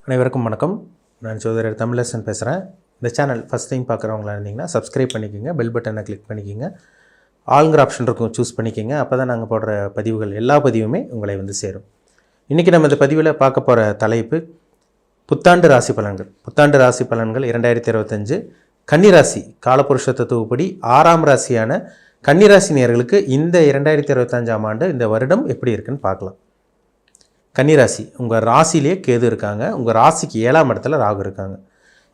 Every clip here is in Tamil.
அனைவருக்கும் வணக்கம். நான் ஜோதிடர் தமிழரசன் பேசுகிறேன். இந்த சேனல் ஃபஸ்ட் டைம் பார்க்குறவங்களா இருந்தீங்கன்னா சப்ஸ்கிரைப் பண்ணிக்கோங்க, பெல் பட்டனை கிளிக் பண்ணிக்கோங்க, ஆளுங்கிற ஆப்ஷன் இருக்கும் சூஸ் பண்ணிக்கோங்க. அப்போ தான் நாங்கள் போடுற பதிவுகள் எல்லா பதிவுமே உங்களை வந்து சேரும். இன்றைக்கி நம்ம இந்த பதிவில் பார்க்க போகிற தலைப்பு புத்தாண்டு ராசி பலன்கள். புத்தாண்டு ராசி பலன்கள் 2025 கன்னிராசி காலபுருஷ தத்துவப்படி 6ஆம் ராசியான கன்னிராசி நேயர்களுக்கு இந்த 2025ஆம் ஆண்டு இந்த வருடம் எப்படி இருக்குன்னு பார்க்கலாம். கன்னிராசி, உங்கள் ராசியிலே கேது இருக்காங்க, உங்கள் ராசிக்கு 7ஆம் இடத்துல ராகு இருக்காங்க,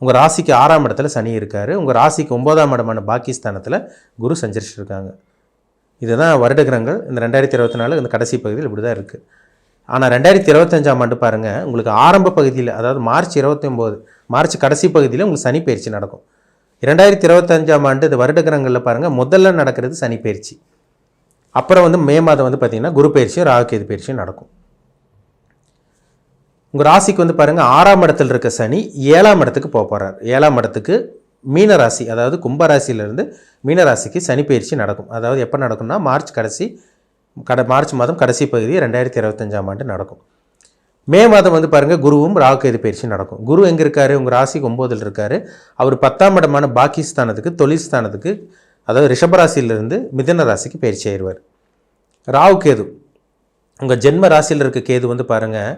உங்கள் ராசிக்கு 6ஆம் இடத்துல சனி இருக்கார், உங்கள் ராசிக்கு 9ஆம் இடமான பாகிஸ்தானத்தில் குரு சஞ்சரிச்சிருக்காங்க. இதுதான் வருட கிரகங்கள். இந்த 2024 இந்த கடைசி பகுதியில் இப்படி தான் இருக்குது. ஆனால் 2025ஆம் ஆண்டு பாருங்கள், உங்களுக்கு ஆரம்ப பகுதியில், அதாவது மார்ச் 29, மார்ச் கடைசி பகுதியில் உங்களுக்கு சனி பயிற்சி நடக்கும். 2025ஆம் ஆண்டு இந்த வருட கிரகங்களில் பாருங்கள், முதல்ல நடக்கிறது சனி பயிற்சி. அப்புறம் வந்து மே மாதம் வந்து பார்த்திங்கன்னா குரு பயிற்சியும் ராகு கேது பயிற்சியும் நடக்கும். உங்கள் ராசிக்கு வந்து பாருங்கள், 6ஆம் இடத்துல இருக்க சனி 7ஆம் இடத்துக்கு போக போகிறார். 7ஆம் இடத்துக்கு மீன ராசி, அதாவது கும்பராசியிலேருந்து மீனராசிக்கு சனி பயிற்சி நடக்கும். அதாவது எப்போ நடக்கும்னா மார்ச் மாதம் கடைசி பகுதி 2025ஆம் ஆண்டு நடக்கும். மே மாதம் வந்து பாருங்கள், குருவும் ராகு கேது பயிற்சி நடக்கும். குரு எங்கே இருக்கார்? உங்கள் ராசிக்கு 9இல் இருக்கார். அவர் 10ஆம் இடமான பாகிஸ்தானத்துக்கு, தொழில் ஸ்தானத்துக்கு, அதாவது ரிஷபராசியிலிருந்து மிதுன ராசிக்கு பயிற்சி ஆயிடுவார். ராகு கேது, உங்கள் ஜென்ம ராசியில் இருக்க கேது வந்து பாருங்கள்,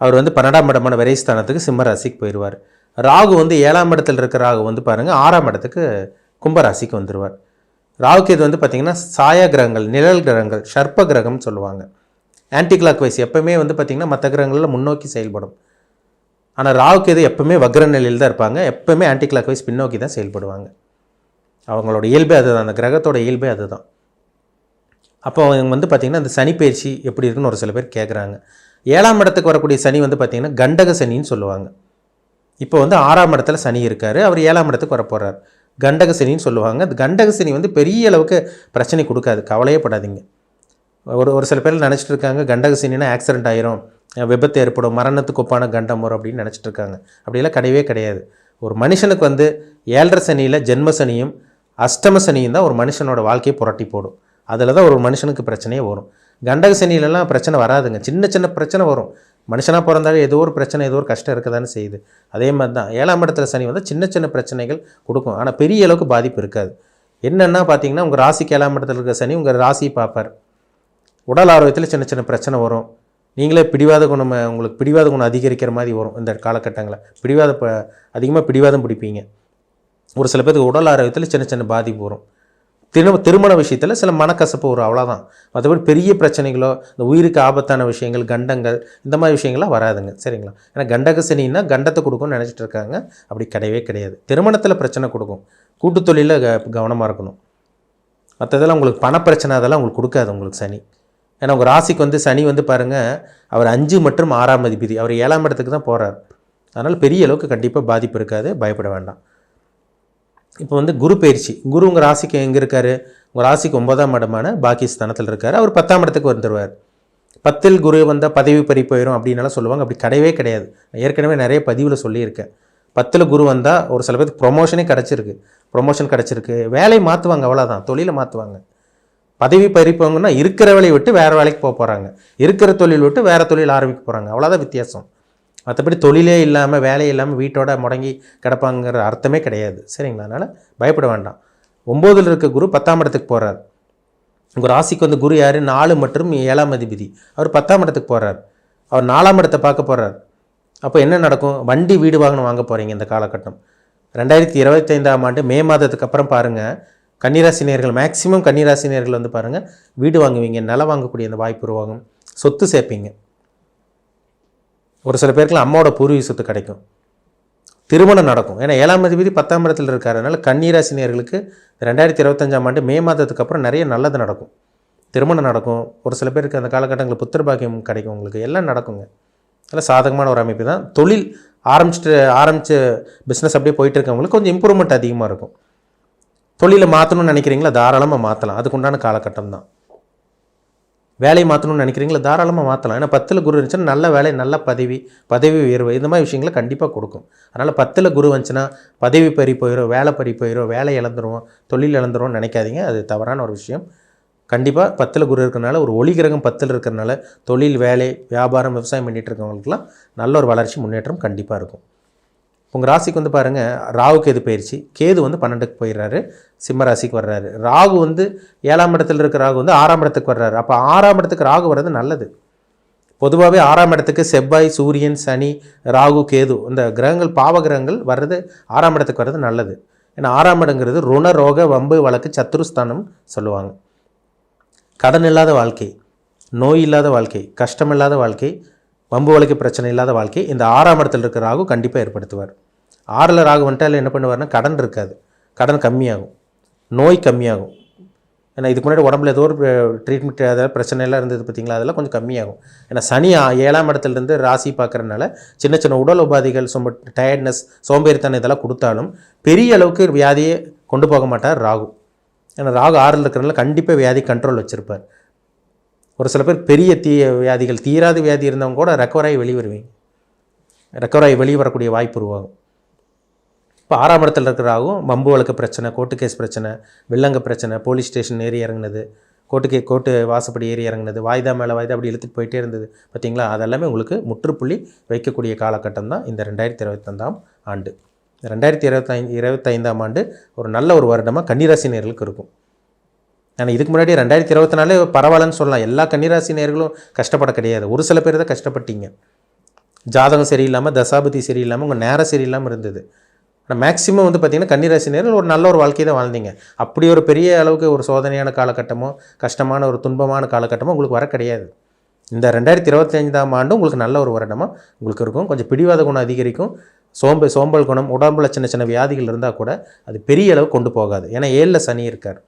அவர் வந்து 12ஆம் இடமான விரைஸ்தானத்துக்கு சிம்ம ராசிக்கு போயிடுவார். ராகு வந்து 7ஆம் இடத்துல இருக்கிற ராகு வந்து பாருங்கள் 6ஆம் இடத்துக்கு கும்பராசிக்கு வந்துடுவார். ராகு கேது வந்து பார்த்திங்கன்னா சாயா கிரகங்கள், நிழல் கிரகங்கள், சர்ப்ப கிரகம்னு சொல்லுவாங்க. ஆன்டி கிளாக் வைஸ் எப்போவுமே வந்து பார்த்திங்கன்னா மற்ற கிரகங்களில் முன்னோக்கி செயல்படும். ஆனால் ராகு கேது எப்போவுமே வக்ர நிலையில் தான் இருப்பாங்க. எப்போவுமே ஆன்டி கிளாக் வைஸ் பின்னோக்கி தான் செயல்படுவாங்க. அவங்களோட இயல்பே அதுதான், அந்த கிரகத்தோட இயல்பே அதுதான். அப்போ அவங்க வந்து பார்த்திங்கன்னா அந்த சனி பயிற்சி எப்படி இருக்குன்னு ஒரு சில பேர் கேட்குறாங்க. 7ஆம் இடத்துக்கு வரக்கூடிய சனி வந்து பார்த்திங்கன்னா கண்டக சனின்னு சொல்லுவாங்க. இப்போ வந்து 6ஆம் இடத்துல சனி இருக்கார், அவர் 7ஆம் இடத்துக்கு வரப்போகிறார். கண்டக சனின்னு சொல்லுவாங்க. அந்த கண்டக சனி வந்து பெரிய அளவுக்கு பிரச்சனை கொடுக்காது, கவலையே படாதீங்க. ஒரு சில பேர் நினச்சிட்டு இருக்காங்க கண்டக சனினா ஆக்சிடென்ட் ஆயிரும், விபத்து ஏற்படும், மரணத்துக்கு ஒப்பான கண்டம் வரும் அப்படின்னு நினச்சிட்டு இருக்காங்க. அப்படியெல்லாம் கிடையவே கிடையாது. ஒரு மனுஷனுக்கு வந்து 7.5 சனியில் ஜென்ம சனியும் அஷ்டம சனியும் தான் ஒரு மனுஷனோட வாழ்க்கையை புரட்டி போடும். அதில் தான் ஒரு மனுஷனுக்கு பிரச்சனையே வரும். கண்டக சனியிலலாம் பிரச்சனை வராதுங்க, சின்ன சின்ன பிரச்சனை வரும். மனுஷனாக பிறந்தாலே ஏதோ ஒரு பிரச்சனை, ஏதோ ஒரு கஷ்டம் இருக்க தானே செய்யுது. அதே மாதிரி தான் 7ஆம் இடத்துல சனி வந்து சின்ன சின்ன பிரச்சனைகள் கொடுக்கும், ஆனால் பெரிய அளவுக்கு பாதிப்பு இருக்காது. என்னென்னா பார்த்தீங்கன்னா, உங்கள் ராசிக்கு 7ஆம் இடத்துல இருக்க சனி உங்கள் ராசியை பார்ப்பார். உடல் ஆரோக்கியத்தில் சின்ன சின்ன பிரச்சனை வரும். நீங்களே பிடிவாத குணம், உங்களுக்கு பிடிவாத குணம் அதிகரிக்கிற மாதிரி வரும். இந்த காலகட்டங்களில் அதிகமாக பிடிவாதம் பிடிப்பீங்க. ஒரு சில பேருக்கு உடல் ஆரோக்கியத்தில் சின்ன சின்ன பாதிப்பு வரும். திருமண விஷயத்தில் சில மனக்கசப்பு வரும், அவ்வளோதான். மற்றபடி பெரிய பிரச்சனைகளோ, இந்த உயிருக்கு ஆபத்தான விஷயங்கள், கண்டங்கள், இந்த மாதிரி விஷயங்கள்லாம் வராதுங்க, சரிங்களா? ஏன்னா கண்டக சனின்னா கண்டத்தை கொடுக்கும்னு நினச்சிட்டு இருக்காங்க. அப்படி கிடையவே கிடையாது. திருமணத்தில் பிரச்சனை கொடுக்கும், கூட்டு தொழிலில் கவனமாக இருக்கணும். மற்றதெல்லாம் உங்களுக்கு பணப்பிரச்சனை அதெல்லாம் உங்களுக்கு கொடுக்காது உங்களுக்கு சனி. ஏன்னா உங்கள் ராசிக்கு வந்து சனி வந்து பாருங்கள், அவர் 5 மற்றும் 6ஆம் அதிபதி, அவர் 7ஆம் இடத்துக்கு தான் போகிறார். அதனால் பெரிய அளவுக்கு கண்டிப்பாக பாதிப்பு இருக்காது, பயப்பட வேண்டாம். இப்போ வந்து குரு பயிற்சி, குரு உங்கள் ராசிக்கு எங்கே இருக்கார்? உங்கள் ராசிக்கு 9ஆம் இடமான பாகிஸ்தானத்தில் இருக்கார். அவர் 10ஆம் இடத்துக்கு வந்துடுவார். 10இல் குரு வந்தால் பதவி பறி போயிடும் அப்படின்னாலாம் சொல்லுவாங்க. அப்படி கிடையவே கிடையாது. ஏற்கனவே நிறைய பதிவில் சொல்லியிருக்கேன். 10இல் குரு வந்தால் ஒரு சில பேருக்கு ப்ரொமோஷன் கிடச்சிருக்கு, வேலையை மாற்றுவாங்க, அவ்வளோதான், தொழிலை மாற்றுவாங்க. பதவி பறிப்பவங்கன்னா இருக்கிற வேலையை விட்டு வேறு வேலைக்கு போக போகிறாங்க, இருக்கிற தொழில் விட்டு வேறு தொழில் ஆரம்பிக்க போகிறாங்க, அவ்வளோதான் வித்தியாசம். மற்றபடி தொழிலே இல்லாமல் வேலையே இல்லாமல் வீட்டோட முடங்கி கிடப்பாங்கிற அர்த்தமே கிடையாது, சரிங்களா? அதனால் பயப்பட வேண்டாம். 9இல் இருக்க குரு 10ஆம் இடத்துக்கு போகிறார். உங்கள் ராசிக்கு வந்து குரு யார்? 4 மற்றும் 7ஆம் அதிபதி. அவர் 10ஆம் இடத்துக்கு போகிறார். அவர் 4ஆம் இடத்தை பார்க்க போகிறார். அப்போ என்ன நடக்கும்? வண்டி வீடு வாகனம் வாங்க போகிறீங்க இந்த காலகட்டம். 2025ஆம் ஆண்டு மே மாதத்துக்கு அப்புறம் பாருங்கள், கன்னிராசினியர்கள் மேக்சிமம் கன்னிராசினியர்கள் வந்து பாருங்கள் வீடு வாங்குவீங்க, நிலம் வாங்கக்கூடிய அந்த வாய்ப்பு உருவாகும், சொத்து சேர்ப்பீங்க. ஒரு சில பேருக்குலாம் அம்மாவோட பூர்வீக சொத்து கிடைக்கும், திருமணம் நடக்கும். ஏன்னா 7ஆம் அதிபதி 10ஆம் இடத்துல இருக்கார். அதனால் கன்னிராசினியர்களுக்கு 2025ஆம் ஆண்டு மே மாதத்துக்கு அப்புறம் நிறைய நல்லது நடக்கும், திருமணம் நடக்கும். ஒரு சில பேருக்கு அந்த காலகட்டங்களில் புத்திர பாக்கியம் கிடைக்கும், உங்களுக்கு எல்லாம் நடக்குங்க. அதனால் சாதகமான ஒரு அமைப்பு தான். தொழில் ஆரம்பித்து பிஸ்னஸ் அப்படியே போயிட்டு இருக்கவங்களுக்கு கொஞ்சம் இம்ப்ரூவ்மெண்ட் அதிகமாக இருக்கும். தொழிலை மாற்றணும்னு நினைக்கிறீங்களா? தாராளமாக மாற்றலாம், அதுக்குண்டான காலகட்டம் தான். வேலையை மாற்றணும்னு நினைக்கிறீங்களா? தாராளமாக மாற்றலாம். ஏன்னா 10இல் குரு இருந்துச்சுன்னா நல்ல வேலை, நல்ல பதவி உயர்வு, இந்த மாதிரி விஷயங்களை கண்டிப்பாக கொடுக்கும். அதனால் 10இல் குரு வந்துச்சுன்னா பதவி பறி போயிடும், வேலை பறி போயிடும், வேலை இழந்துருவோம், தொழில் இழந்துருவோம்னு நினைக்காதீங்க. அது தவறான ஒரு விஷயம். கண்டிப்பாக 10ல் குரு இருக்கிறனால, ஒரு ஒளி கிரகம் 10ல் இருக்கிறனால தொழில், வேலை, வியாபாரம், விவசாயம் பண்ணிகிட்டு இருக்கவங்களுக்குலாம் நல்ல ஒரு வளர்ச்சி, முன்னேற்றம் கண்டிப்பாக இருக்கும். உங்கள் ராசிக்கு வந்து பாருங்கள், ராகு கேது பயிற்சி. கேது வந்து 12க்கு போயிடுறாரு, சிம்ம ராசிக்கு வர்றாரு. ராகு வந்து 7ஆம் இடத்துல இருக்கிற ராகு வந்து 6ஆம் இடத்துக்கு வர்றாரு. அப்போ 6ஆம் இடத்துக்கு ராகு வர்றது நல்லது. பொதுவாகவே 6ஆம் இடத்துக்கு செவ்வாய், சூரியன், சனி, ராகு, கேது இந்த கிரகங்கள், பாவ கிரகங்கள் வர்றது 6ஆம் இடத்துக்கு வர்றது நல்லது. ஏன்னா 6ஆம் இடங்கிறது ருண, ரோக, வம்பு, வழக்கு, சத்துருஸ்தானம் சொல்லுவாங்க. கடன் இல்லாத வாழ்க்கை, நோய் இல்லாத வாழ்க்கை, கஷ்டம் இல்லாத வாழ்க்கை, வம்பு வழக்கு பிரச்சனை இல்லாத வாழ்க்கை இந்த 6ஆம் இடத்துல இருக்கிற ராகு கண்டிப்பாக ஏற்படுத்துவார். 6ல் ராகு வந்துட்டால் என்ன பண்ணுவார்னா, கடன் இருக்காது, கடன் கம்மியாகும், நோய் கம்மியாகும். ஏன்னா இதுக்கு முன்னாடி உடம்புல ஏதோ ஒரு ட்ரீட்மெண்ட் அதாவது பிரச்சனைலாம் இருந்தது பார்த்திங்களா, அதெல்லாம் கொஞ்சம் கம்மியாகும். ஏன்னா சனி 7ஆம் இடத்துலேருந்து ராசி பார்க்குறதுனால சின்ன சின்ன உடல் உபாதைகள், டயர்ட்னஸ், சோம்பேறித்தனம் இதெல்லாம் கொடுத்தாலும் பெரிய அளவுக்கு வியாதியை கொண்டு போக மாட்டார் ராகு. ஏன்னா ராகு 6ல் இருக்கிறனால கண்டிப்பாக வியாதி கண்ட்ரோல் வச்சுருப்பார். ஒரு சில பேர் பெரிய வியாதிகள், தீராத வியாதி இருந்தவங்க கூட ரெக்கவராகி வெளியே வருவீங்க, ரெக்கவராகி வெளியே வரக்கூடிய வாய்ப்பு உருவாகும். இப்போ 6ஆம் இடத்துல இருக்கிறாகும் வம்பு வழக்கு பிரச்சனை, கோர்ட்டு கேஸ் பிரச்சனை, வில்லங்க பிரச்சனை, போலீஸ் ஸ்டேஷன் ஏறி இறங்குனது, கோர்ட்டு வாசப்படி ஏறி இறங்குனது, வாய்தா மேலே வாய்தா அப்படி இழுத்துட்டு போயிட்டே இருந்தது பார்த்திங்களா, அதெல்லாமே உங்களுக்கு முற்றுப்புள்ளி வைக்கக்கூடிய காலகட்டம் தான் இந்த 2025ஆம் ஆண்டு. 2025ஆம் ஆண்டு ஒரு நல்ல ஒரு வருடமாக கன்னிராசி நேயர்களுக்கு இருக்கும். ஆனால் இதுக்கு முன்னாடி 2024 பரவாயில்லன்னு சொல்லலாம். எல்லா கன்னிராசி நேயர்களும் கஷ்டப்பட கிடையாது, ஒரு சில பேர் தான் கஷ்டப்பட்டீங்க. ஜாதகம் சரியில்லாமல், தசாபதி சரியில்லாமல், உங்கள் நேரம் சரியில்லாமல் இருந்தது. ஆனால் மேக்ஸிமம் வந்து பார்த்திங்கன்னா கன்னிராசி நேயர்கள் ஒரு நல்ல ஒரு வாழ்க்கையை தான் வாழ்ந்தீங்க. அப்படி ஒரு பெரிய அளவுக்கு ஒரு சோதனையான காலகட்டமோ, கஷ்டமான ஒரு துன்பமான காலகட்டமோ உங்களுக்கு வர கிடையாது. இந்த 2025ஆம் ஆண்டு உங்களுக்கு நல்ல ஒரு வருடமாக உங்களுக்கு இருக்கும். கொஞ்சம் பிடிவாத குணம் அதிகரிக்கும், சோம்பல் குணம், உடம்புல சின்ன சின்ன வியாதிகள் இருந்தால் கூட அது பெரிய அளவு கொண்டு போகாது. ஏன்னா 7ல் சனி இருக்கார்,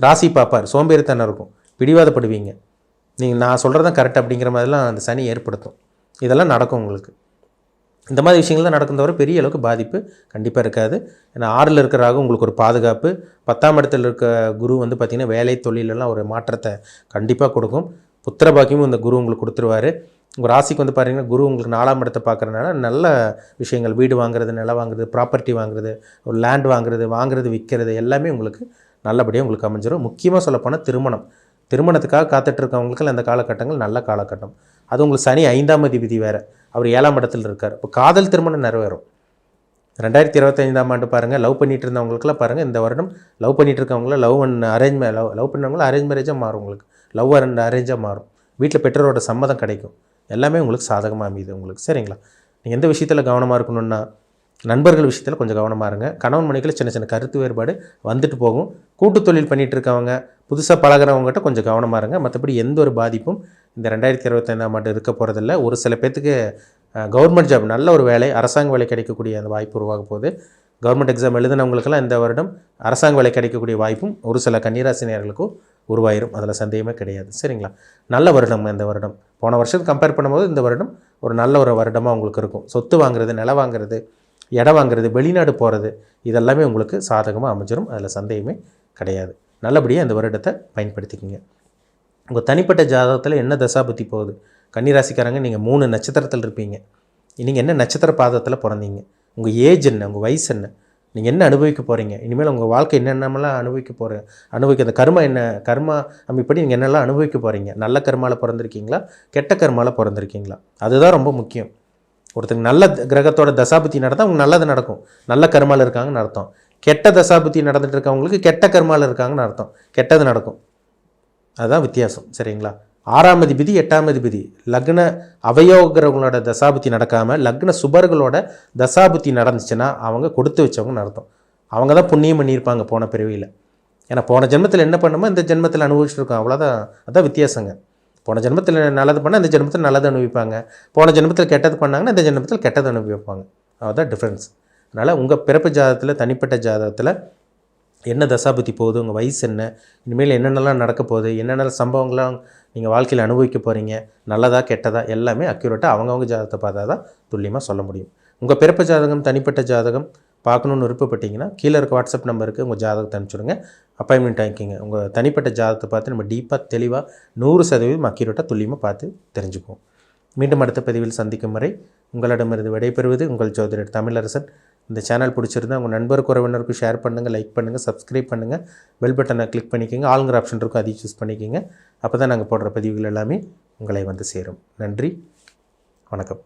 ராசி பார்ப்பார், சோம்பேறித்தனம் இருக்கும், பிடிவாதப்படுவீங்க, நீங்கள் நான் சொல்கிறது தான் கரெக்ட் அப்படிங்கிற மாதிரிலாம் அந்த சனி ஏற்படுத்தும். இதெல்லாம் நடக்கும் உங்களுக்கு. இந்த மாதிரி விஷயங்கள் தான் நடக்கும், தவிர பெரிய அளவுக்கு பாதிப்பு கண்டிப்பாக இருக்காது. ஏன்னா 6ல் இருக்கிறாக உங்களுக்கு ஒரு பாதுகாப்பு, 10ஆம் இடத்துல இருக்க குரு வந்து பார்த்திங்கன்னா வேலை, தொழிலெல்லாம் ஒரு மாற்றத்தை கண்டிப்பாக கொடுக்கும். புத்திர பாக்கியமும் இந்த குரு உங்களுக்கு கொடுத்துருவார். உங்கள் ராசிக்கு வந்து பாருங்கன்னா குரு உங்களுக்கு 4ஆம் இடத்தை பார்க்குறதுனால நல்ல விஷயங்கள், வீடு வாங்குறது, நிலம் வாங்குறது, ப்ராப்பர்ட்டி வாங்குறது, ஒரு லேண்ட் வாங்குறது, விற்கிறது எல்லாமே உங்களுக்கு நல்லபடியாக உங்களுக்கு அமைஞ்சிடும். முக்கியமாக சொல்லப்போனால் திருமணத்துக்காக காத்துட்ருக்கவங்களுக்கு அந்த காலகட்டங்கள் நல்ல காலகட்டம். அது உங்களுக்கு சனி 5ஆம் அதிபதி வேறு, அவர் 7ஆம் இடத்துல இருக்கார். இப்போ காதல் திருமணம் நிறைவேறும். 2025ஆம் ஆண்டு பாருங்கள், லவ் பண்ணிகிட்டு இருந்தவங்களுக்குலாம் பாருங்கள், இந்த வருடம் லவ் பண்ணிகிட்டு இருக்கவங்கள லவ் பண்ணவங்களும் அரேஞ்ச் மேரேஜாக மாறும், உங்களுக்கு லவ் அண்ட் அரேஞ்சாக மாறும். வீட்டில் பெற்றோரோட சம்மதம் கிடைக்கும், எல்லாமே உங்களுக்கு சாதகமாக அமையுது உங்களுக்கு. சரிங்களா? நீங்கள் எந்த விஷயத்தில் கவனமாக இருக்கணும்னா, நண்பர்கள் விஷயத்தில் கொஞ்சம் கவனமாக இருங்க. கணவன் மனைவிக்குள்ள சின்ன சின்ன கருத்து வேறுபாடு வந்துட்டு போகும். கூட்டு தொழில் பண்ணிகிட்டு இருக்கவங்க, புதுசாக பழகிறவங்ககிட்ட கொஞ்சம் கவனமாக இருங்க. மற்றபடி எந்த ஒரு பாதிப்பும் இந்த 2025ஆம் ஆண்டு இருக்க போகிறதில்ல. ஒரு சில பேர்த்துக்கு கவர்மெண்ட் ஜாப், நல்ல ஒரு வேலை, அரசாங்க வேலை கிடைக்கக்கூடிய அந்த வாய்ப்பு உருவாக போகுது. கவர்மெண்ட் எக்ஸாம் எழுதினவங்களுக்கெல்லாம் இந்த வருடம் அரசாங்க வேலை கிடைக்கக்கூடிய வாய்ப்பும் ஒரு சில கன்னிராசி நேயர்களுக்கும் உருவாயிரும், அதில் சந்தேகமே கிடையாது. சரிங்களா? நல்ல வருடம் இந்த வருடம். போன வருஷத்துக்கு கம்பேர் பண்ணும்போது இந்த வருடம் ஒரு நல்ல ஒரு வருடமாக உங்களுக்கு இருக்கும். சொத்து வாங்குறது, நிலம் வாங்குறது, இடம் வாங்குறது, வெளிநாடு போகிறது, இதெல்லாமே உங்களுக்கு சாதகமாக அமைஞ்சிடும், அதில் சந்தேகமே கிடையாது. நல்லபடியாக இந்த வருடத்தை பயன்படுத்திக்கிங்க. உங்கள் தனிப்பட்ட ஜாதகத்தில் என்ன தசாபுத்தி போகுது? கன்னிராசிக்காரங்க நீங்கள் 3 நட்சத்திரத்தில் இருப்பீங்க. நீங்கள் என்ன நட்சத்திர பாதத்தில் பிறந்தீங்க? உங்கள் ஏஜ் என்ன? உங்கள் வயசு என்ன? நீங்கள் என்ன அனுபவிக்க போகிறீங்க? இனிமேல் உங்கள் வாழ்க்கை என்னென்னலாம் அனுபவிக்க அந்த கர்மா அமைப்படி நீங்கள் என்னெல்லாம் அனுபவிக்க போகிறீங்க? நல்ல கர்மாவில் பிறந்திருக்கீங்களா, கெட்ட கர்மாவில் பிறந்திருக்கீங்களா? அதுதான் ரொம்ப முக்கியம். ஒருத்தங்க நல்ல கிரகத்தோட தசாபுத்தி நடந்தால் அவங்க நல்லது நடக்கும், நல்ல கர்மாவில் இருக்காங்கன்னு அர்த்தம். கெட்ட தசாபுத்தி நடந்துட்டு இருக்கவங்களுக்கு கெட்ட கர்மாவில் இருக்காங்கன்னு அர்த்தம், கெட்டது நடக்கும். அதுதான் வித்தியாசம். சரிங்களா? 6ஆம் அதிபதி 8ஆம் அதிபதி லக்ன அவயோகங்களோட தசாபுத்தி நடக்காமல் லக்ன சுபர்களோட தசாபுத்தி நடந்துச்சுன்னா அவங்க கொடுத்து வச்சவங்கன்னு அர்த்தம். அவங்க தான் புண்ணியம் பண்ணியிருப்பாங்க போன பிறவியில். ஏன்னா போன ஜென்மத்தில் என்ன பண்ணுமோ இந்த ஜென்மத்தில் அனுபவிச்சுருக்கோம், அவ்வளோதான். அதுதான் வித்தியாசங்க. போன ஜென்மத்தில் நல்லது பண்ணால் இந்த ஜென்மத்தில் நல்லது அனுபவிப்பாங்க, போன ஜென்மத்தில் கெட்டது பண்ணாங்கன்னா இந்த ஜென்மத்தில் கெட்டது அனுபவிப்பாங்க. அதுதான் டிஃப்ரென்ஸ். அதனால் உங்கள் பிறப்பு ஜாதகத்தில், தனிப்பட்ட ஜாதகத்தில் என்ன தசாபுத்தி போகுது, உங்கள் வயசு என்ன, இனிமேல் என்னென்னலாம் நடக்க போகுது, என்னென்ன சம்பவங்கள்லாம் நீங்கள் வாழ்க்கையில் அனுபவிக்க போகிறீங்க, நல்லதா கெட்டதா எல்லாமே அக்யூரேட்டாக அவங்கவுங்க ஜாதகத்தை பார்த்தா தான் துல்லியமாக சொல்ல முடியும். உங்கள் பிறப்பு ஜாதகம், தனிப்பட்ட ஜாதகம் பார்க்கணுன்னு விருப்பப்பட்டீங்கன்னா கீழே இருக்க வாட்ஸ்அப் நம்பருக்கு உங்கள் ஜாதகத்தை அனுப்பிச்சுடுங்க, அப்பாயின்மெண்ட் வாங்கிக்கிங்க. உங்கள் தனிப்பட்ட ஜாதகத்தை பார்த்து நம்ம டீப்பாக, தெளிவாக 100% அக்யூரேட்டாக துல்லியமாக பார்த்து தெரிஞ்சுக்குவோம். மீண்டும் அடுத்த பதிவில் சந்திக்கும் வரை உங்களிடமிருந்து விடைபெறுவது உங்கள் ஜோதிடர் தமிழரசன். இந்த சேனல் பிடிச்சிருந்தா உங்கள் நண்பருக்கு உறவினருக்கு ஷேர் பண்ணுங்கள், லைக் பண்ணுங்கள், சப்ஸ்கிரைப் பண்ணுங்கள், பெல் பட்டனை கிளிக் பண்ணிக்கோங்க, ஆளுங்கிற ஆப்ஷன் இருக்கும் அதையும் சூஸ் பண்ணிக்கோங்க. அப்போ தான் நாங்கள் போடுற பதிவுகள் எல்லாமே உங்களை வந்து சேரும். நன்றி, வணக்கம்.